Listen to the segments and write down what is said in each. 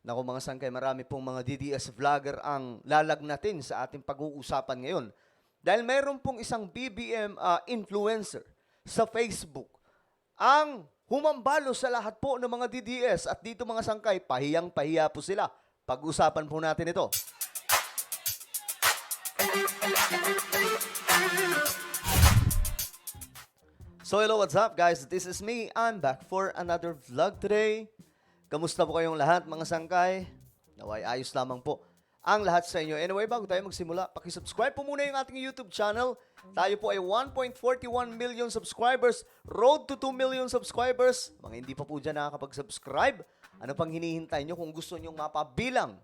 Naku mga sangkay, marami pong mga DDS vlogger ang lalagnatin sa ating pag-uusapan ngayon. Dahil mayroon pong isang BBM influencer sa Facebook ang humambalo sa lahat po ng mga DDS at dito mga sangkay, pahiyang-pahiya po sila. Pag-usapan po natin ito. So hello, what's up guys? This is me. I'm back for another vlog today. Kamusta po kayong lahat mga sangkay? Naway ayos lamang po ang lahat sa inyo. Anyway, bago tayo magsimula, pakisubscribe po muna yung ating YouTube channel. Tayo po ay 1.41 million subscribers. Road to 2 million subscribers. Mga hindi pa po dyan nakakapag-subscribe, ano pang hinihintay nyo kung gusto nyong mapabilang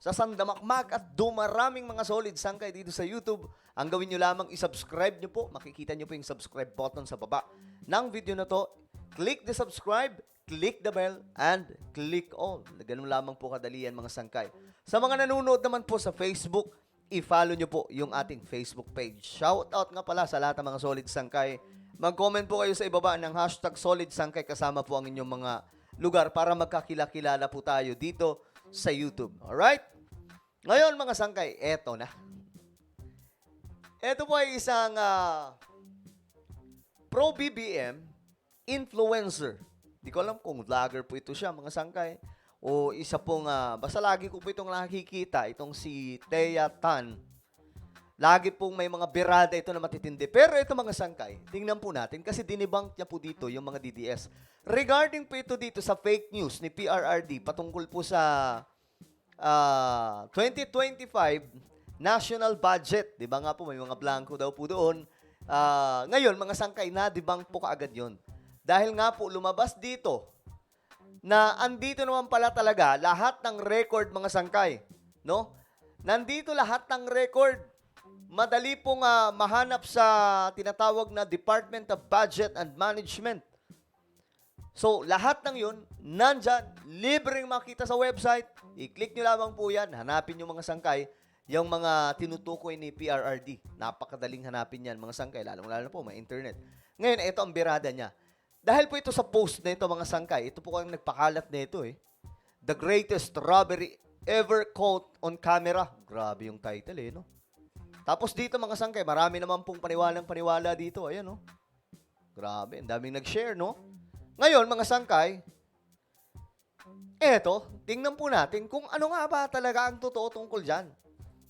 sa sandamakmak at dumaraming mga solid sangkay dito sa YouTube? Ang gawin nyo lamang, isubscribe nyo po. Makikita nyo po yung subscribe button sa baba ng video na to. Click the subscribe, click the bell, and click all. Ganun lamang po kadalian mga sangkay. Sa mga nanonood naman po sa Facebook, i-follow nyo po yung ating Facebook page. Shout out nga pala sa lahat ng mga solid sangkay. Mag-comment po kayo sa ibaba ng hashtag solid sangkay kasama po ang inyong mga lugar para magkakilala po tayo dito sa YouTube. Alright? Ngayon mga sangkay, eto na. Ito po ay isang pro-BBM influencer. Di ko alam kung vlogger po ito siya, mga sangkay. O isa pong, basta lagi ko po itong nakikita, itong si Thea Tan. Lagi pong may mga birada ito na matitindi. Pero ito mga sangkay, tingnan po natin kasi dinibunk niya po dito yung mga DDS. Regarding po ito dito sa fake news ni PRRD patungkol po sa 2025 national budget. Di ba nga po, may mga blanco daw po doon. Ngayon, mga sangkay, na-debunk po kaagad yun. Dahil nga po, lumabas dito na andito naman pala talaga lahat ng record, mga sangkay. No? Nandito lahat ng record. Madali pong mahanap sa tinatawag na Department of Budget and Management. So, lahat ng yun, nandyan, libreng makita sa website. I-click nyo lamang po yan, hanapin nyo mga sangkay, yung mga tinutukoy ni PRRD. Napakadaling hanapin yan, mga sangkay, lalong-lalo po, may internet. Ngayon, ito ang birada niya. Dahil po ito sa post na ito, mga sangkay, ito po ang nagpakalat na ito eh. The greatest robbery ever caught on camera. Grabe yung title eh, no? Tapos dito, mga sangkay, marami naman pong paniwalang-paniwala dito. Ayan, no? Grabe, ang daming nag-share, no? Ngayon, mga sangkay, eto, tingnan po natin kung ano nga ba talaga ang totoo tungkol dyan.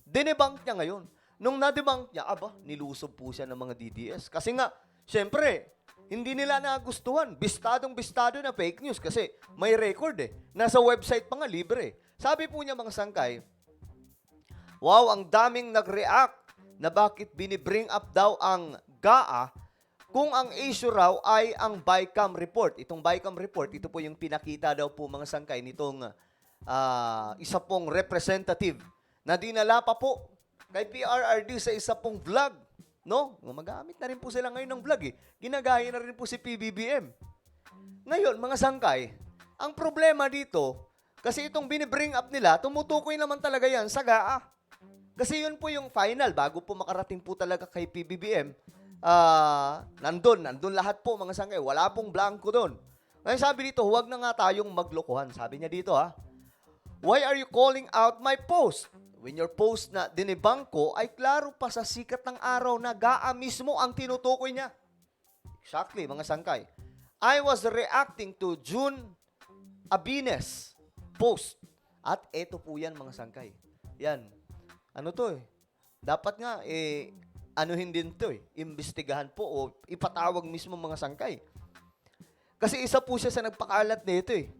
Dinebunk niya ngayon. Nung na-debunk niya, nilusob po siya ng mga DDS. Kasi nga, syempre, hindi nila nagustuhan. Bistadong-bistado na fake news kasi may record eh. Nasa website pa nga, libre. Sabi po niya mga sangkay, wow, ang daming nag-react na bakit binibring up daw ang GAA kung ang issue raw ay ang BICAM report. Itong BICAM report, ito po yung pinakita daw po mga sangkay nitong isa pong representative na dinala pa po kay PRRD sa isa pong vlog. No? Gumagamit na rin po sila ngayon ng vlog eh. Ginagaya na rin po si PBBM. Ngayon, mga sangkay, ang problema dito, kasi itong binibring up nila, tumutukoy naman talaga yan sa GAA. Kasi yun po yung final, bago po makarating po talaga kay PBBM, nandun lahat po mga sangkay. Wala pong blanco doon. Ngayon sabi dito, huwag na nga tayong maglokohan. Sabi niya dito why are you calling out my post? When your post na dinibang ko ay klaro pa sa sikat ng araw na GAA mismo ang tinutukoy niya. Exactly, mga sangkay. I was reacting to June Abines post. At eto po yan, mga sangkay. Yan. Ano to eh? Dapat nga, anuhin din to eh. Imbestigahan po o ipatawag mismo mga sangkay. Kasi isa po siya sa nagpakalat nito eh.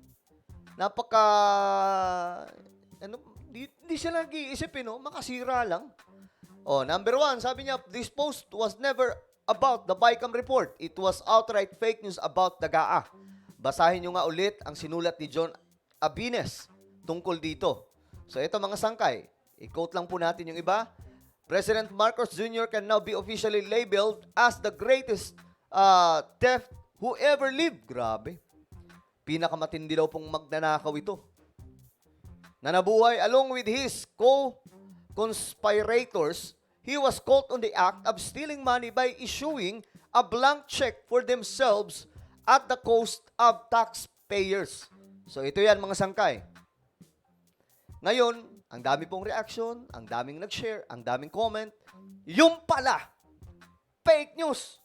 Hindi siya nag-iisip, makasira lang. Number one, sabi niya, this post was never about the BICAM report. It was outright fake news about the GAA. Basahin nyo nga ulit ang sinulat ni John Abines tungkol dito. So, ito mga sangkay. I-quote lang po natin yung iba. President Marcos Jr. can now be officially labeled as the greatest theft who ever lived. Grabe. Pinakamatindi daw pong magnanakaw ito. Na nabuhay along with his co-conspirators, he was caught on the act of stealing money by issuing a blank check for themselves at the cost of taxpayers. So ito yan mga sangkay. Ngayon, ang dami pong reaction, ang daming nag-share, ang daming comment. Yung pala, fake news.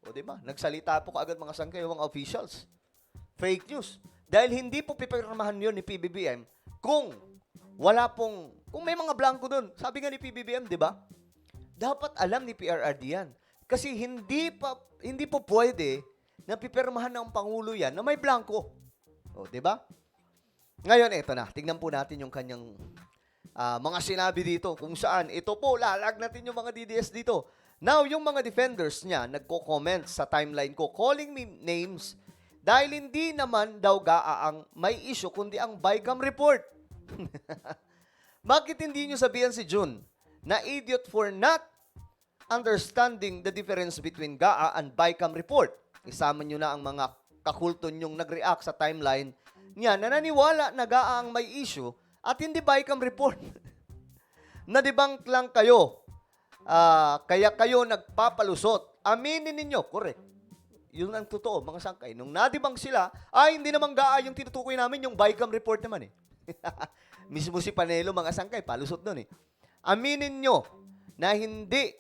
O di ba? Nagsalita po kaagad mga sangkay, mga officials. Fake news. Dahil hindi po pipirmahan yun ni PBBM kung kung may mga blanco doon. Sabi nga ni PBBM, di ba? Dapat alam ni PRRD yan. Kasi hindi po pwede na pipirmahan ng Pangulo yan na may blanco. O, di ba? Ngayon, eto na. Tingnan po natin yung kanyang mga sinabi dito kung saan. Ito po, lalag natin yung mga DDS dito. Now, yung mga defenders niya, nagko-comment sa timeline ko, calling me names dahil hindi naman daw ang may issue, kundi ang BICAM report. Bakit hindi nyo sabihan si Jun na idiot for not understanding the difference between GAA and BICAM report? Isama nyo na ang mga kakulton yung nag-react sa timeline niya na naniwala na GAA ang may issue at hindi BICAM report. Nadibang lang kayo. Kaya kayo nagpapalusot. Aminin ninyo. Correct. Yun ang totoo, mga sangkay. Nung nadibang sila, hindi naman GAA yung tinutukoy namin, yung BICAM report naman eh. Mismo si Panelo, mga sangkay, palusot nun eh. Aminin nyo na hindi,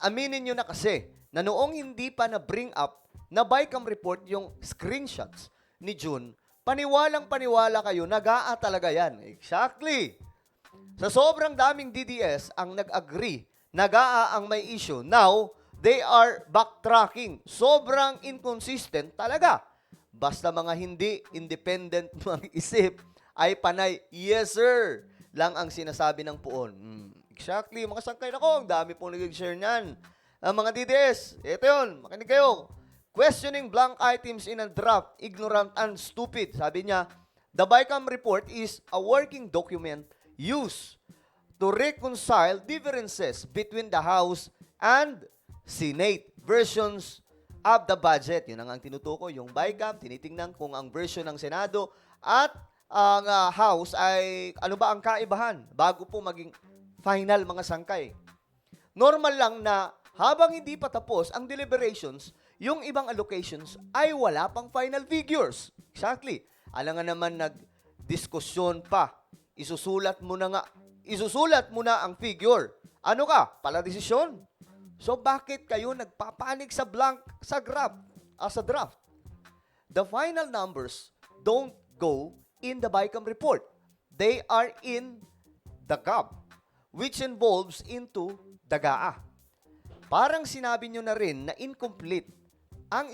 aminin nyo na kasi, na noong hindi pa na-bring up na BICAM report yung screenshots ni June, paniwalang-paniwala kayo, na GAA talaga yan. Exactly. Sa sobrang daming DDS ang nag-agree na GAA ang may issue, now, they are backtracking. Sobrang inconsistent talaga. Basta mga hindi independent mag-isip ay panay, yes sir, lang ang sinasabi ng puon. Exactly, mga sangkay nako, ang dami pong nag-share niyan. Ang mga DDS, ito yun, makinig kayo. Questioning blank items in a draft, ignorant and stupid. Sabi niya, the BICAM report is a working document used to reconcile differences between the House and Senate versions of the budget. Yun ang tinutukoy. Yung BICAM, tinitingnan kung ang version ng Senado at ang House ay ano ba ang kaibahan bago po maging final, mga sangkay. Normal lang na habang hindi pa tapos ang deliberations, yung ibang allocations ay wala pang final figures. Exactly. Alam nga naman nagdiskusyon pa. Isusulat mo na ang figure. Ano ka? Pala desisyon. So bakit kayo nagpapanik sa sa draft? The final numbers don't go in the BICAM report. They are in the GAB, which involves into the GAA. Parang sinabi nyo na rin na incomplete ang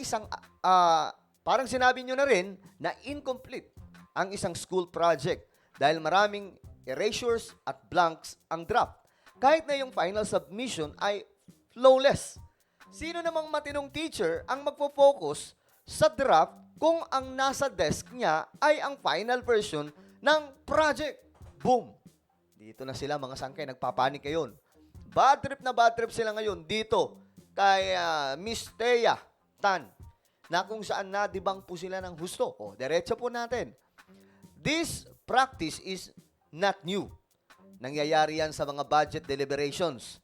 isang school project dahil maraming erasures at blanks ang draft. Kahit na yung final submission ay flawless. Sino namang matinong teacher ang magpo-focus sa draft kung ang nasa desk niya ay ang final version ng project? Boom! Dito na sila, mga sangkay, nagpapanik ngayon. Bad trip sila ngayon dito kay Miss Thea Tan, na kung saan nadibang po sila ng husto. Diretso po natin. This practice is not new. Nangyayari yan sa mga budget deliberations.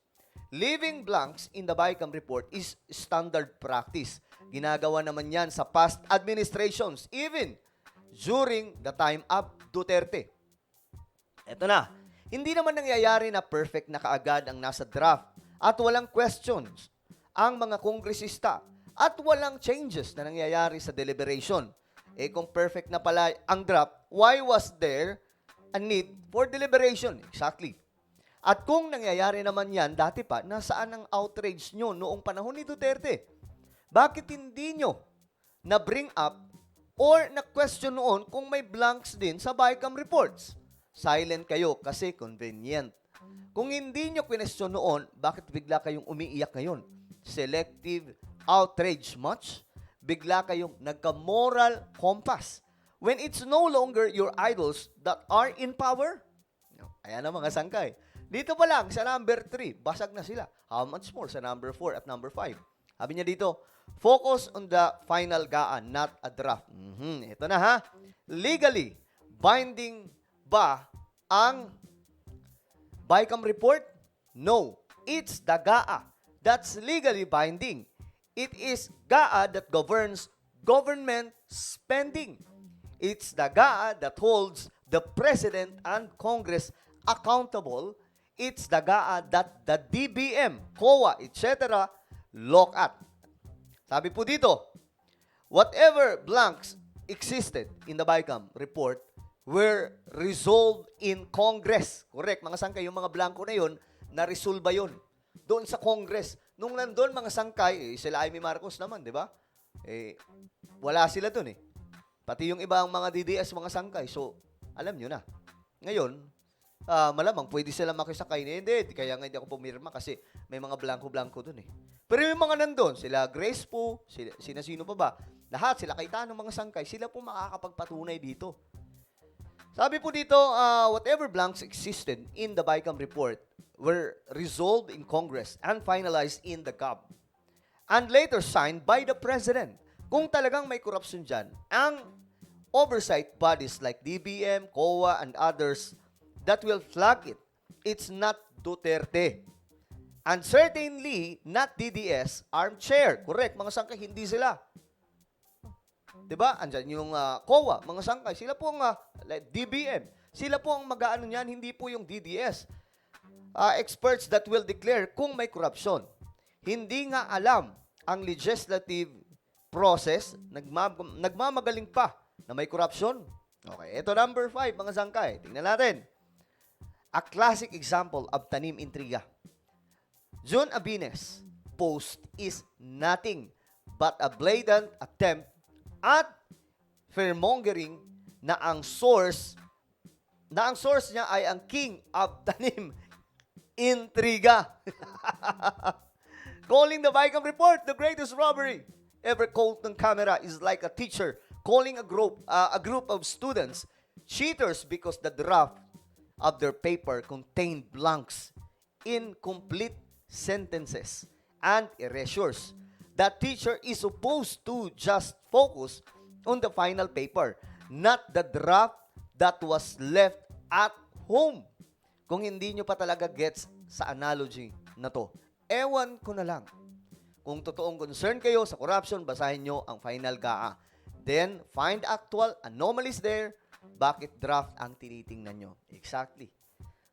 Leaving blanks in the BICAM report is standard practice. Ginagawa naman yan sa past administrations, even during the time of Duterte. Eto na, hindi naman nangyayari na perfect na kaagad ang nasa draft at walang questions ang mga kongresista at walang changes na nangyayari sa deliberation. Kung perfect na pala ang draft, why was there a need for deliberation? Exactly. At kung nangyayari naman yan, dati pa, nasaan ang outrage nyo noong panahon ni Duterte? Bakit hindi nyo na-bring up or na-question noon kung may blanks din sa BICAM reports? Silent kayo kasi convenient. Kung hindi nyo question noon, bakit bigla kayong umiiyak ngayon? Selective outrage much? Bigla kayong nagka-moral compass when it's no longer your idols that are in power? Ayan na, mga sangkay. Dito pa lang, sa number 3, basag na sila. How much more sa number 4 at number 5? Sabi niya dito, focus on the final GAA, not a draft. Ito na ha. Legally, binding ba ang BICAM report? No. It's the GAA that's legally binding. It is GAA that governs government spending. It's the GAA that holds the President and Congress accountable, it's the GAA that the DBM, COA, etc. look at. Sabi po dito, whatever blanks existed in the BICAM report were resolved in Congress. Correct, mga sangkay, yung mga blanco na yun, na-resolve yun doon sa Congress. Nung nandun, mga sangkay, sila Amy Marcos naman, di ba? Wala sila doon eh. Pati yung ibang mga DDS, mga sangkay. So, alam nyo na. Ngayon, malamang pwede sila makisakay. Hindi, kaya nga hindi ako pumirma kasi may mga blanco-blanco doon eh. Pero yung mga nandun, sila Grace po, sino pa ba? Lahat, sila Cayetano, mga sangkay, sila po makakapagpatunay dito. Sabi po dito, whatever blanks existed in the BICAM report were resolved in Congress and finalized in the COB and later signed by the President. Kung talagang may corruption dyan, ang oversight bodies like DBM, COA, and others that will flag it, it's not Duterte. And certainly, not DDS armchair. Correct, mga sangkay, hindi sila. Diba? Andyan yung COA, mga sangkay, sila po ang like DBM. Sila po ang mag-aano niyan, hindi po yung DDS. Experts that will declare kung may corruption. Hindi nga alam ang legislative process, nagmamagaling pa na may corruption. Okay, ito number 5, mga sangkay. Tingnan natin. A classic example of tanim intriga. John Abines post is nothing but a blatant attempt at fearmongering na ang source niya ay ang king of tanim intriga. Calling the BICAM report the greatest robbery ever caught ng camera is like a teacher calling a group of students cheaters because the draft of their paper contained blanks, incomplete sentences, and erasures. That teacher is supposed to just focus on the final paper, not the draft that was left at home. Kung hindi nyo pa talaga gets sa analogy na to, ewan ko na lang. Kung totoong concern kayo sa corruption, basahin nyo ang final GAA. Then, find actual anomalies there. Bakit draft ang tinitingnan nyo? Exactly.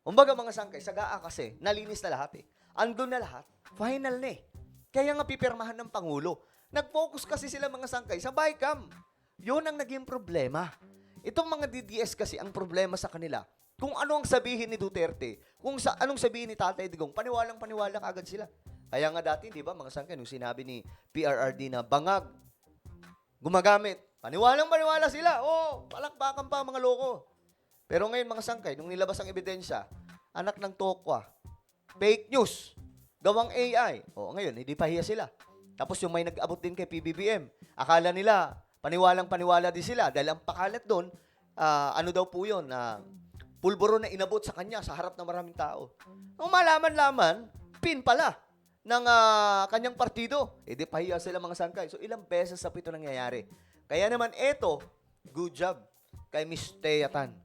Kumbaga mga sangkay, sa GAA kasi, nalinis na lahat eh. Andun na lahat. Final na eh. Kaya nga pipirmahan ng Pangulo. Nag-focus kasi sila mga sangkay sa BICAM. Yun ang naging problema. Itong mga DDS kasi ang problema sa kanila. Kung ano ang sabihin ni Duterte, anong sabihin ni Tatay Digong, paniwalang-paniwala kaagad sila. Kaya nga dati, di ba, mga sangkay, nung sinabi ni PRRD na bangag, gumagamit, paniwalang-paniwala sila. Palakpakan pa mga loko. Pero ngayon, mga sangkay, nung nilabas ang ebidensya, anak ng tokwa, fake news, gawang AI. Ngayon, hindi pahiya sila. Tapos yung may nag-abot din kay PBBM, akala nila, paniwalang-paniwala din sila. Dahil ang pakalat doon, ano daw po yun, pulburo na inabot sa kanya sa harap ng maraming tao. Nung malaman-laman, pin pala ng kanyang partido. Di pahiya sila mga sangkay. So, ilang beses sa ito nangyayari. Kaya naman, eto, good job kay Miss Thea Tan.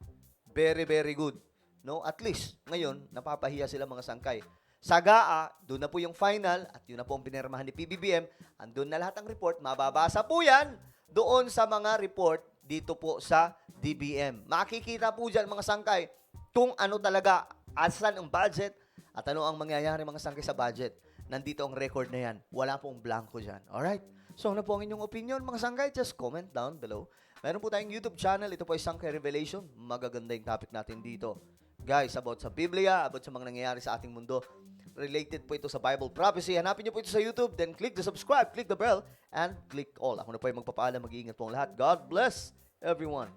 Very, very good. No? At least, ngayon, napapahiya sila mga sangkay. Sa GAA, doon na po yung final at yun na po ang pinirmahan ni PBBM. Andun na lahat ang report. Mababasa po yan doon sa mga report dito po sa DBM. Makikita po dyan mga sangkay kung ano talaga, asan ang budget at ano ang mangyayari mga sangkay sa budget. Nandito ang record na yan. Wala pong blanco dyan. Alright? So, ano po ang inyong opinion mga sangkay? Just comment down below. Meron po tayong YouTube channel. Ito po ay Sangkay Revelation. Magaganda yung topic natin dito. Guys, about sa Biblia, about sa mga nangyayari sa ating mundo. Related po ito sa Bible prophecy. Hanapin niyo po ito sa YouTube. Then click the subscribe, click the bell, and click all. Ako na po ay magpapaalam. Mag-iingat po ang lahat. God bless everyone.